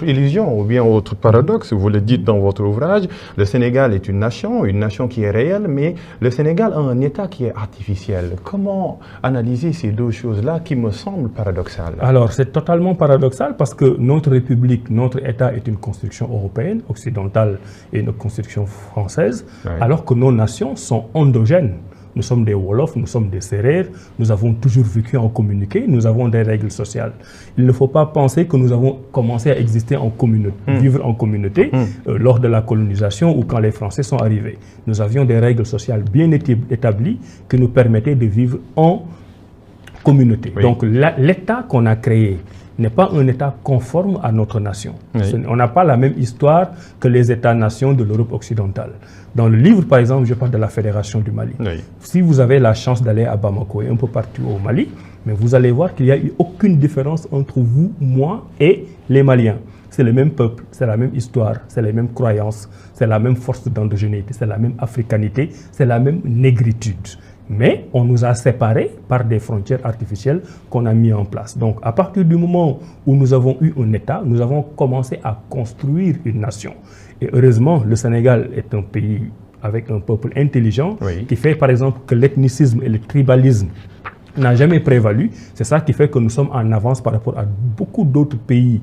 illusion ou bien autre paradoxe, vous le dites dans votre ouvrage, le Sénégal est une nation qui est réelle, mais le Sénégal a un État qui est artificiel. Comment analyser ces deux choses-là qui me semblent paradoxales? Alors, c'est totalement paradoxal parce que notre République, notre État est une construction européenne, occidentale et une construction française, oui, alors que nos nations sont endogènes. Nous sommes des Wolofs, nous sommes des Sérères, nous avons toujours vécu en communauté, nous avons des règles sociales. Il ne faut pas penser que nous avons commencé à exister en communauté, vivre en communauté lors de la colonisation ou quand les Français sont arrivés. Nous avions des règles sociales bien établies qui nous permettaient de vivre en communauté. Oui. Donc l'État qu'on a créé n'est pas un État conforme à notre nation. Oui. On n'a pas la même histoire que les États-nations de l'Europe occidentale. Dans le livre, par exemple, je parle de la Fédération du Mali. Oui. Si vous avez la chance d'aller à Bamako et un peu partout au Mali, mais vous allez voir qu'il n'y a eu aucune différence entre vous, moi et les Maliens. C'est le même peuple, c'est la même histoire, c'est les mêmes croyances, c'est la même force d'endogénéité, c'est la même africanité, c'est la même négritude. Mais on nous a séparés par des frontières artificielles qu'on a mis en place. Donc, à partir du moment où nous avons eu un État, nous avons commencé à construire une nation. Et heureusement, le Sénégal est un pays avec un peuple intelligent, oui, qui fait par exemple que l'ethnicisme et le tribalisme n'a jamais prévalu. C'est ça qui fait que nous sommes en avance par rapport à beaucoup d'autres pays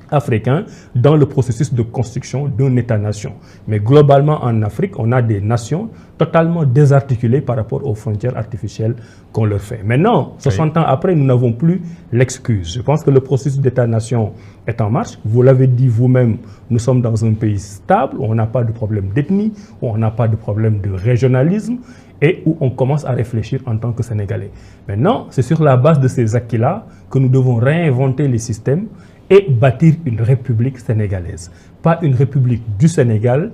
africains dans le processus de construction d'un État-nation. Mais globalement, en Afrique, on a des nations totalement désarticulées par rapport aux frontières artificielles qu'on leur fait. Maintenant, 60 ans après, nous n'avons plus l'excuse. Je pense que le processus d'État-nation est en marche. Vous l'avez dit vous-même, nous sommes dans un pays stable, où on n'a pas de problème d'ethnie, où on n'a pas de problème de régionalisme, et où on commence à réfléchir en tant que Sénégalais. Maintenant, c'est sur la base de ces acquis-là que nous devons réinventer les systèmes et bâtir une république sénégalaise. Pas une république du Sénégal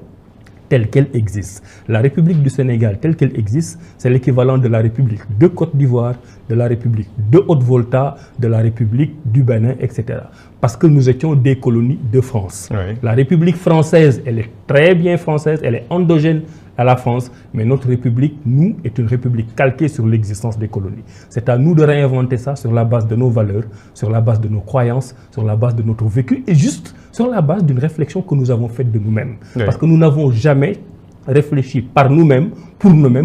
telle qu'elle existe. La république du Sénégal telle qu'elle existe, c'est l'équivalent de la république de Côte d'Ivoire, de la république de Haute-Volta, de la république du Bénin, etc. Parce que nous étions des colonies de France. Oui. La république française, elle est très bien française, elle est endogène à la France, mais notre république, nous, est une république calquée sur l'existence des colonies. C'est à nous de réinventer ça sur la base de nos valeurs, sur la base de nos croyances, sur la base de notre vécu et juste sur la base d'une réflexion que nous avons faite de nous-mêmes. Oui. Parce que nous n'avons jamais réfléchi par nous-mêmes,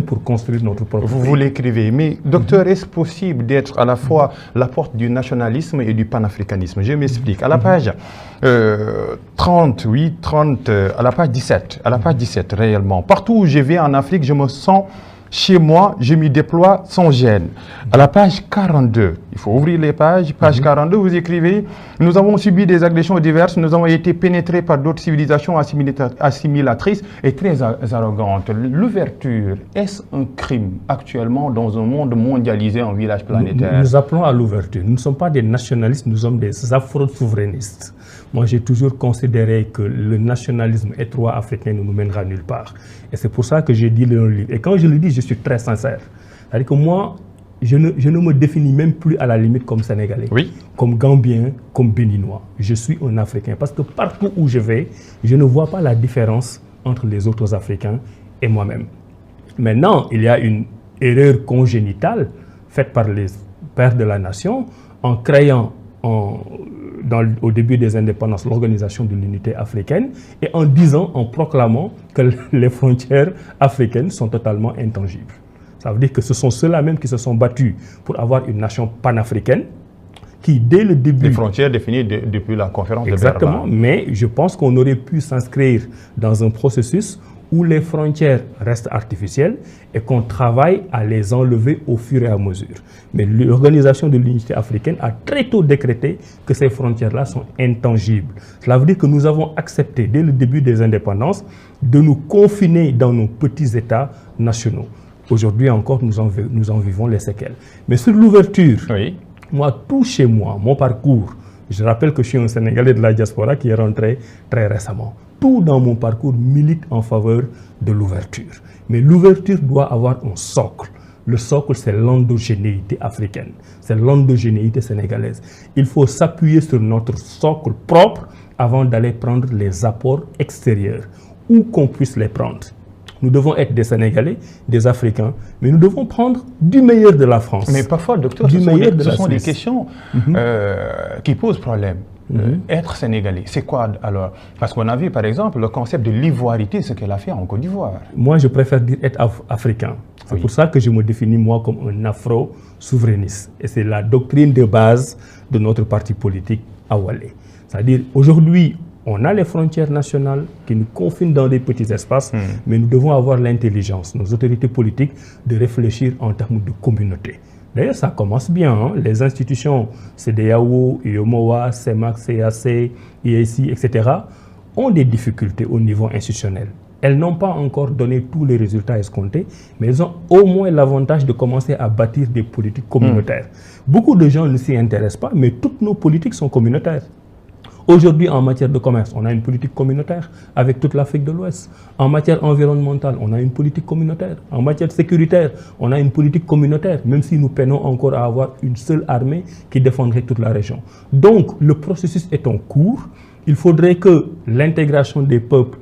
pour construire notre propre pays. Vous l'écrivez, mais docteur, est-ce possible d'être à la fois la porte du nationalisme et du panafricanisme? Je m'explique. À la page 30, à la page 17 réellement, partout où je vais en Afrique, je me sens chez moi, je m'y déploie sans gêne. À la page 42, il faut ouvrir les pages, page 42, vous écrivez « Nous avons subi des agressions diverses, nous avons été pénétrés par d'autres civilisations assimilatrices et très arrogantes. L'ouverture, est-ce un crime actuellement dans un monde mondialisé en village planétaire ?» Nous appelons à l'ouverture. Nous ne sommes pas des nationalistes, nous sommes des afro-souverainistes. Moi, j'ai toujours considéré que le nationalisme étroit africain ne nous mènera nulle part. Et c'est pour ça que j'ai dit le livre. Et quand je le dis, je suis très sincère. C'est-à-dire que moi, je ne me définis même plus à la limite comme Sénégalais, oui, comme Gambien, comme Béninois. Je suis un Africain. Parce que partout où je vais, je ne vois pas la différence entre les autres Africains et moi-même. Maintenant, il y a une erreur congénitale faite par les pères de la nation en créant au début des indépendances, l'organisation de l'unité africaine et en proclamant que les frontières africaines sont totalement intangibles. Ça veut dire que ce sont ceux-là même qui se sont battus pour avoir une nation panafricaine qui, dès le début... Les frontières définies depuis la conférence de Berlin. Exactement, mais je pense qu'on aurait pu s'inscrire dans un processus où les frontières restent artificielles et qu'on travaille à les enlever au fur et à mesure. Mais l'Organisation de l'Unité africaine a très tôt décrété que ces frontières-là sont intangibles. Cela veut dire que nous avons accepté, dès le début des indépendances, de nous confiner dans nos petits États nationaux. Aujourd'hui encore, nous en vivons les séquelles. Mais sur l'ouverture, oui, moi, tout chez moi, mon parcours, je rappelle que je suis un Sénégalais de la diaspora qui est rentré très récemment. Tout dans mon parcours milite en faveur de l'ouverture. Mais l'ouverture doit avoir un socle. Le socle, c'est l'endogénéité africaine. C'est l'endogénéité sénégalaise. Il faut s'appuyer sur notre socle propre avant d'aller prendre les apports extérieurs, où qu'on puisse les prendre. Nous devons être des Sénégalais, des Africains, mais nous devons prendre du meilleur de la France. Mais parfois, docteur, ce sont des questions qui posent problème. être sénégalais, c'est quoi alors? Parce qu'on a vu par exemple le concept de l'ivoirité, ce qu'elle a fait en Côte d'Ivoire. Moi, je préfère dire être africain. C'est pour ça que je me définis moi comme un afro-souverainiste. Et c'est la doctrine de base de notre parti politique Awalé. C'est-à-dire, aujourd'hui, on a les frontières nationales qui nous confinent dans des petits espaces, mais nous devons avoir l'intelligence, nos autorités politiques, de réfléchir en termes de communauté. D'ailleurs, ça commence bien. Hein? Les institutions CEDEAO, UEMOA, CEMAC, CAC, IAC, etc. ont des difficultés au niveau institutionnel. Elles n'ont pas encore donné tous les résultats escomptés, mais elles ont au moins l'avantage de commencer à bâtir des politiques communautaires. Beaucoup de gens ne s'y intéressent pas, mais toutes nos politiques sont communautaires. Aujourd'hui, en matière de commerce, on a une politique communautaire avec toute l'Afrique de l'Ouest. En matière environnementale, on a une politique communautaire. En matière sécuritaire, on a une politique communautaire, même si nous peinons encore à avoir une seule armée qui défendrait toute la région. Donc, le processus est en cours. Il faudrait que l'intégration des peuples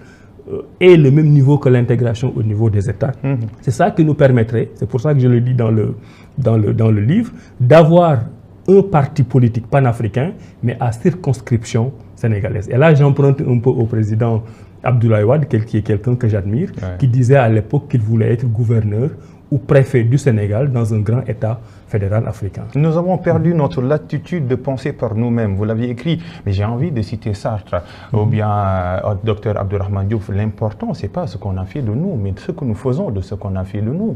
ait le même niveau que l'intégration au niveau des États. C'est ça qui nous permettrait, c'est pour ça que je le dis dans le livre, d'avoir un parti politique panafricain, mais à circonscription sénégalaise. Et là, j'emprunte un peu au président Abdoulaye Wade, qui est quelqu'un que j'admire, qui disait à l'époque qu'il voulait être gouverneur ou préfet du Sénégal dans un grand État fédéral africain. Nous avons perdu notre latitude de penser par nous-mêmes. Vous l'aviez écrit, mais j'ai envie de citer Sartre ou bien Dr Abdourahmane Diouf. L'important, ce n'est pas ce qu'on a fait de nous, mais ce que nous faisons de ce qu'on a fait de nous.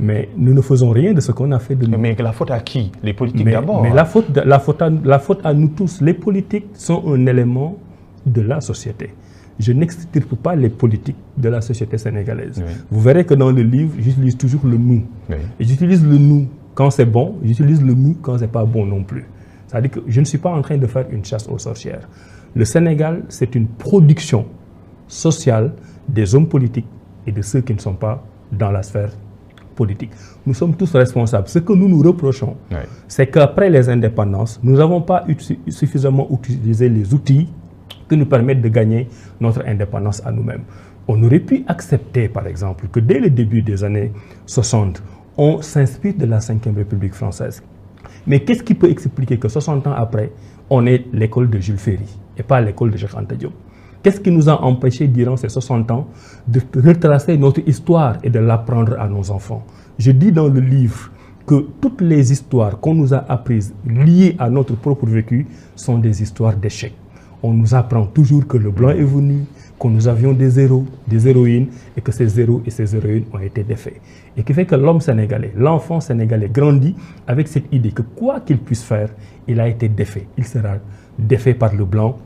Mais nous ne faisons rien de ce qu'on a fait de nous. Mais la faute à qui? Les politiques d'abord. Mais la faute à nous tous. Les politiques sont un élément de la société. Je n'extirpe pas les politiques de la société sénégalaise. Oui. Vous verrez que dans le livre, j'utilise toujours le nous. Oui. Et j'utilise le nous quand c'est bon, j'utilise le nous quand c'est pas bon non plus. C'est-à-dire que je ne suis pas en train de faire une chasse aux sorcières. Le Sénégal, c'est une production sociale des hommes politiques et de ceux qui ne sont pas dans la sphère politique. Nous sommes tous responsables. Ce que nous nous reprochons, c'est qu'après les indépendances, nous n'avons pas suffisamment utilisé les outils qui nous permettent de gagner notre indépendance à nous-mêmes. On aurait pu accepter, par exemple, que dès le début des années 60, on s'inspire de la Ve République française. Mais qu'est-ce qui peut expliquer que 60 ans après, on est l'école de Jules Ferry et pas l'école de Cheikh Anta Diop? Qu'est-ce qui nous a empêchés durant ces 60 ans de retracer notre histoire et de l'apprendre à nos enfants? Je dis dans le livre que toutes les histoires qu'on nous a apprises liées à notre propre vécu sont des histoires d'échecs. On nous apprend toujours que le blanc est venu, que nous avions des héros, des héroïnes, et que ces héros et ces héroïnes ont été défaits. Et qui fait que l'homme sénégalais, l'enfant sénégalais grandit avec cette idée que quoi qu'il puisse faire, il a été défait. Il sera défait par le blanc,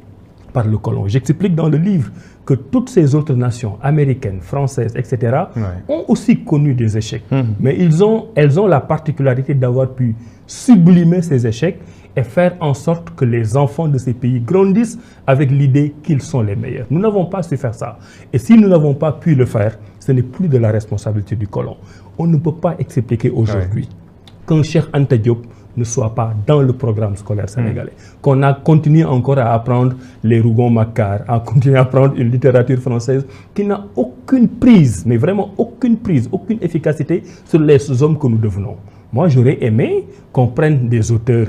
par le colon. J'explique dans le livre que toutes ces autres nations, américaines, françaises, etc., ont aussi connu des échecs. Mais elles ont la particularité d'avoir pu sublimer ces échecs et faire en sorte que les enfants de ces pays grandissent avec l'idée qu'ils sont les meilleurs. Nous n'avons pas su faire ça. Et si nous n'avons pas pu le faire, ce n'est plus de la responsabilité du colon. On ne peut pas expliquer aujourd'hui qu'un Cheikh Anta Diop ne soit pas dans le programme scolaire sénégalais. Qu'on a continué encore à apprendre les Rougon-Macquart, à continuer à apprendre une littérature française qui n'a aucune prise, mais vraiment aucune prise, aucune efficacité sur les hommes que nous devenons. Moi, j'aurais aimé qu'on prenne des auteurs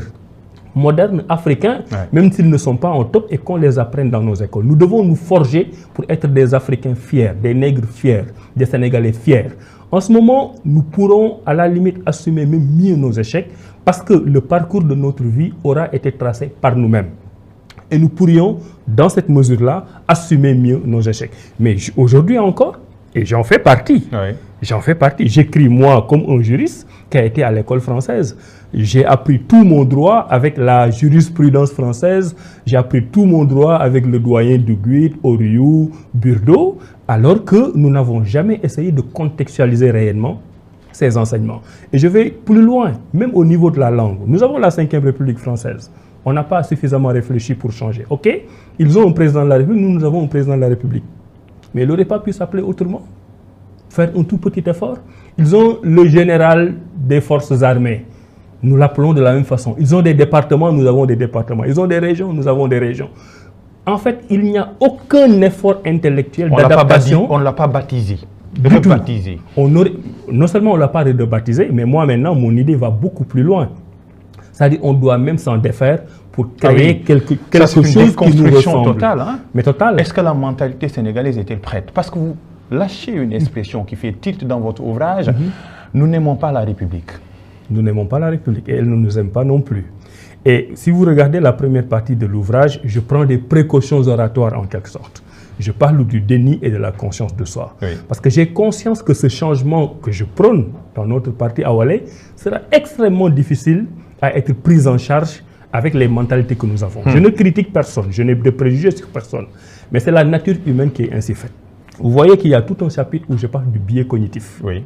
modernes, africains, même s'ils ne sont pas en top, et qu'on les apprenne dans nos écoles. Nous devons nous forger pour être des Africains fiers, des nègres fiers, des Sénégalais fiers. En ce moment, nous pourrons à la limite assumer même mieux nos échecs parce que le parcours de notre vie aura été tracé par nous-mêmes. Et nous pourrions, dans cette mesure-là, assumer mieux nos échecs. Mais aujourd'hui encore, et j'en fais partie, j'écris moi comme un juriste qui a été à l'école française. J'ai appris tout mon droit avec la jurisprudence française, j'ai appris tout mon droit avec le doyen Duguid, Oriou, Burdeau, alors que nous n'avons jamais essayé de contextualiser réellement ces enseignements. Et je vais plus loin, même au niveau de la langue. Nous avons la Ve République française. On n'a pas suffisamment réfléchi pour changer. OK, ils ont un président de la République, nous avons un président de la République. Mais il n'aurait pas pu s'appeler autrement. Faire un tout petit effort. Ils ont le général des forces armées. Nous l'appelons de la même façon. Ils ont des départements, nous avons des départements. Ils ont des régions, nous avons des régions. En fait, il n'y a aucun effort intellectuel d'adaptation. On ne l'a pas baptisé. Rebaptisé. Non seulement on ne l'a pas rebaptisé, mais moi maintenant, mon idée va beaucoup plus loin. C'est-à-dire qu'on doit même s'en défaire pour créer quelque chose qui nous ressemble. Totale, hein? Mais totale. Est-ce que la mentalité sénégalaise est-elle prête? Parce que vous lâchez une expression qui fait titre dans votre ouvrage, nous n'aimons pas la République. Nous n'aimons pas la République et elle ne nous aime pas non plus. Et si vous regardez la première partie de l'ouvrage, je prends des précautions oratoires en quelque sorte. Je parle du déni et de la conscience de soi. Oui. Parce que j'ai conscience que ce changement que je prône dans notre parti Awalé sera extrêmement difficile à être pris en charge avec les mentalités que nous avons. Je ne critique personne, je n'ai de préjugés sur personne. Mais c'est la nature humaine qui est ainsi faite. Vous voyez qu'il y a tout un chapitre où je parle du biais cognitif. Oui.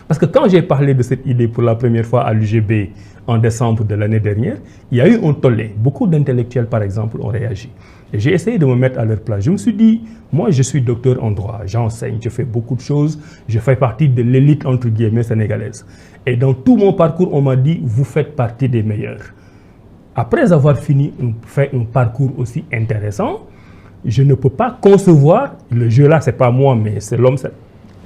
Parce que quand j'ai parlé de cette idée pour la première fois à l'UGB en décembre de l'année dernière, il y a eu un tollé. Beaucoup d'intellectuels, par exemple, ont réagi. Et j'ai essayé de me mettre à leur place. Je me suis dit, moi, je suis docteur en droit, j'enseigne, je fais beaucoup de choses, je fais partie de l'élite, entre guillemets, sénégalaise. Et dans tout mon parcours, on m'a dit, vous faites partie des meilleurs. Après avoir fait un parcours aussi intéressant, je ne peux pas concevoir, le jeu là, ce n'est pas moi, mais c'est l'homme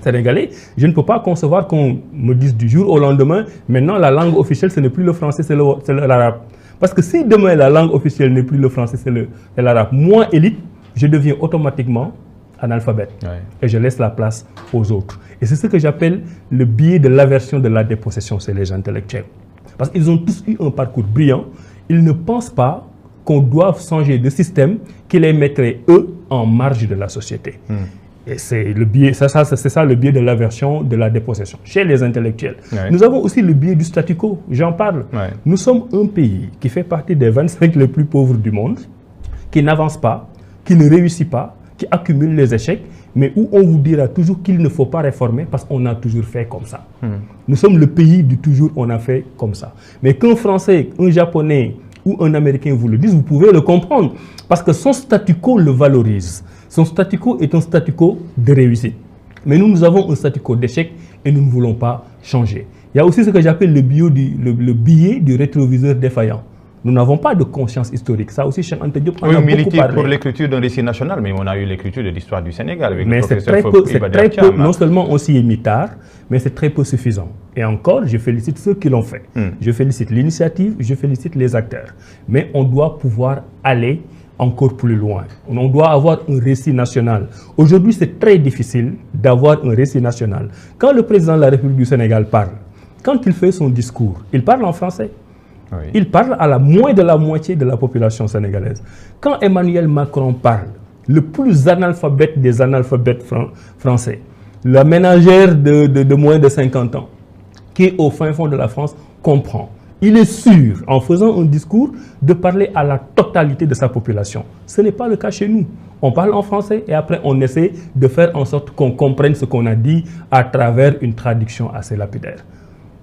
sénégalais, je ne peux pas concevoir qu'on me dise du jour au lendemain, maintenant la langue officielle, ce n'est plus le français, c'est l'arabe. Parce que si demain la langue officielle n'est plus le français, c'est l'arabe, moi, élite, je deviens automatiquement analphabète. Ouais. Et je laisse la place aux autres. Et c'est ce que j'appelle le biais de l'aversion de la dépossession, c'est les intellectuels. Parce qu'ils ont tous eu un parcours brillant, ils ne pensent pas qu'on doit changer de système qui les mettrait, eux, en marge de la société. Et c'est le biais, c'est ça le biais de l'aversion, de la dépossession, chez les intellectuels. Ouais. Nous avons aussi le biais du statu quo, j'en parle. Ouais. Nous sommes un pays qui fait partie des 25 les plus pauvres du monde, qui n'avance pas, qui ne réussit pas, qui accumule les échecs, mais où on vous dira toujours qu'il ne faut pas réformer parce qu'on a toujours fait comme ça. Nous sommes le pays du toujours on a fait comme ça. Mais qu'un Français, un Japonais ou un Américain vous le dise, vous pouvez le comprendre parce que son statu quo le valorise. Son statu quo est un statu quo de réussite. Mais nous avons un statu quo d'échec et nous ne voulons pas changer. Il y a aussi ce que j'appelle le biais du rétroviseur défaillant. Nous n'avons pas de conscience historique. Ça aussi, Cheikh Anta Diop en a beaucoup parlé. Pour l'écriture d'un récit national, mais on a eu l'écriture de l'histoire du Sénégal avec mais le professeur très peu, non seulement on s'y est mis tard, mais c'est très peu suffisant. Et encore, je félicite ceux qui l'ont fait. Je félicite l'initiative, je félicite les acteurs. Mais on doit pouvoir aller encore plus loin. On doit avoir un récit national. Aujourd'hui, c'est très difficile d'avoir un récit national. Quand le président de la République du Sénégal parle, quand il fait son discours, il parle en français. Oui. Il parle à moins de la moitié de la population sénégalaise. Quand Emmanuel Macron parle, le plus analphabète des analphabètes français, la ménagère de moins de 50 ans, qui est au fin fond de la France, comprend. Il est sûr, en faisant un discours, de parler à la totalité de sa population. Ce n'est pas le cas chez nous. On parle en français et après on essaie de faire en sorte qu'on comprenne ce qu'on a dit à travers une traduction assez lapidaire.